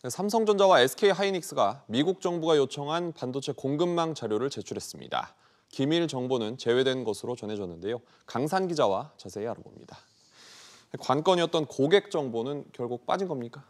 삼성전자와 SK하이닉스가 미국 정부가 요청한 반도체 공급망 자료를 제출했습니다. 기밀 정보는 제외된 것으로 전해졌는데요. 강산 기자와 자세히 알아봅니다. 관건이었던 고객 정보는 결국 빠진 겁니까?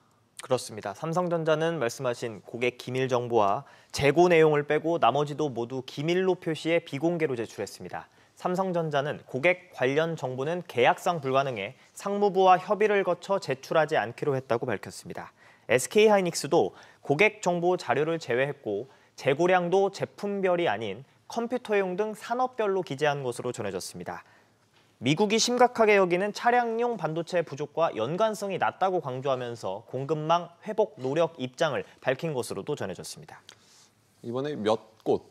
그렇습니다. 삼성전자는 말씀하신 고객 기밀 정보와 재고 내용을 빼고 나머지도 모두 기밀로 표시해 비공개로 제출했습니다. 삼성전자는 고객 관련 정보는 계약상 불가능해 상무부와 협의를 거쳐 제출하지 않기로 했다고 밝혔습니다. SK하이닉스도 고객 정보 자료를 제외했고 재고량도 제품별이 아닌 컴퓨터용 등 산업별로 기재한 것으로 전해졌습니다. 미국이 심각하게 여기는 차량용 반도체 부족과 연관성이 낮다고 강조하면서 공급망 회복 노력 입장을 밝힌 것으것으로도 전해졌습니다. 이번에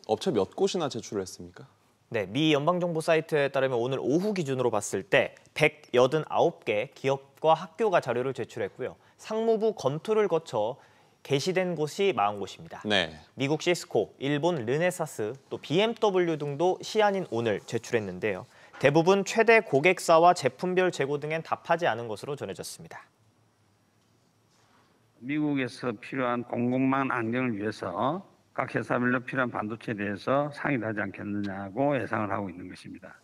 업체 몇 곳이나 제출을 했습니까? 네, 미 연방정보 사이트에 따르면 오늘 오후 기준으로 봤을 때 189개 기업과 학교가 자료를 제출했고요. 상무부 검토를 거쳐 게시된 곳이 40곳입니다. 네. 미국 시스코, 일본 르네사스, 또 BMW 등도 시한인 오늘 제출했는데요. 대부분 최대 고객사와 제품별 재고 등엔 답하지 않은 것으로 전해졌습니다. 미국에서 필요한 공급망 안정을 위해서 각 회사별로 필요한 반도체에 대해서 상의를 하지 않겠느냐고 예상을 하고 있는 것입니다.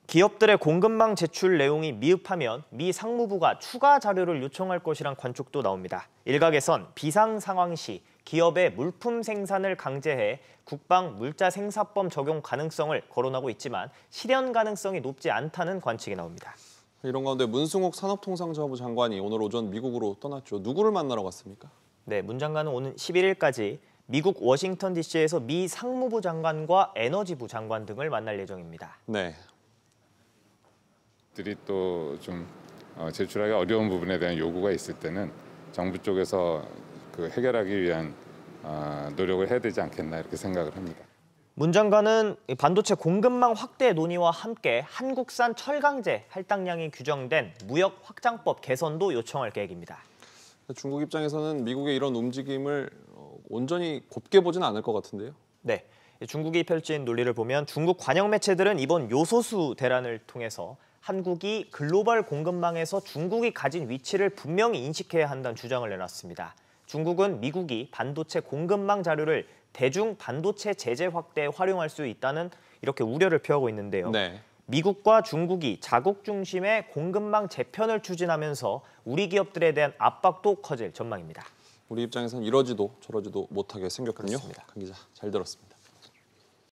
기업들의 공급망 제출 내용이 미흡하면 미 상무부가 추가 자료를 요청할 것이란 관측도 나옵니다. 일각에선 비상 상황 시 기업의 물품 생산을 강제해 국방 물자생사법 적용 가능성을 거론하고 있지만 실현 가능성이 높지 않다는 관측이 나옵니다. 이런 가운데 문승욱 산업통상자원부 장관이 오늘 오전 미국으로 떠났죠. 누구를 만나러 갔습니까? 네, 문 장관은 오는 11일까지 미국 워싱턴 DC에서 미 상무부 장관과 에너지부 장관 등을 만날 예정입니다. 네. 들이 또 좀 제출하기 어려운 부분에 대한 요구가 있을 때는 정부 쪽에서 그 해결하기 위한 노력을 해야 되지 않겠나 이렇게 생각을 합니다. 문 장관은 반도체 공급망 확대 논의와 함께 한국산 철강제 할당량이 규정된 무역 확장법 개선도 요청할 계획입니다. 중국 입장에서는 미국의 이런 움직임을 온전히 곱게 보지는 않을 것 같은데요. 네, 중국이 펼친 논리를 보면 중국 관영 매체들은 이번 요소수 대란을 통해서 한국이 글로벌 공급망에서 중국이 가진 위치를 분명히 인식해야 한다는 주장을 내놨습니다. 중국은 미국이 반도체 공급망 자료를 대중 반도체 제재 확대에 활용할 수 있다는 이렇게 우려를 표하고 있는데요. 네. 미국과 중국이 자국 중심의 공급망 재편을 추진하면서 우리 기업들에 대한 압박도 커질 전망입니다. 우리 입장에서는 이러지도 저러지도 못하게 생겼군요. 그렇습니다. 강 기자, 잘 들었습니다.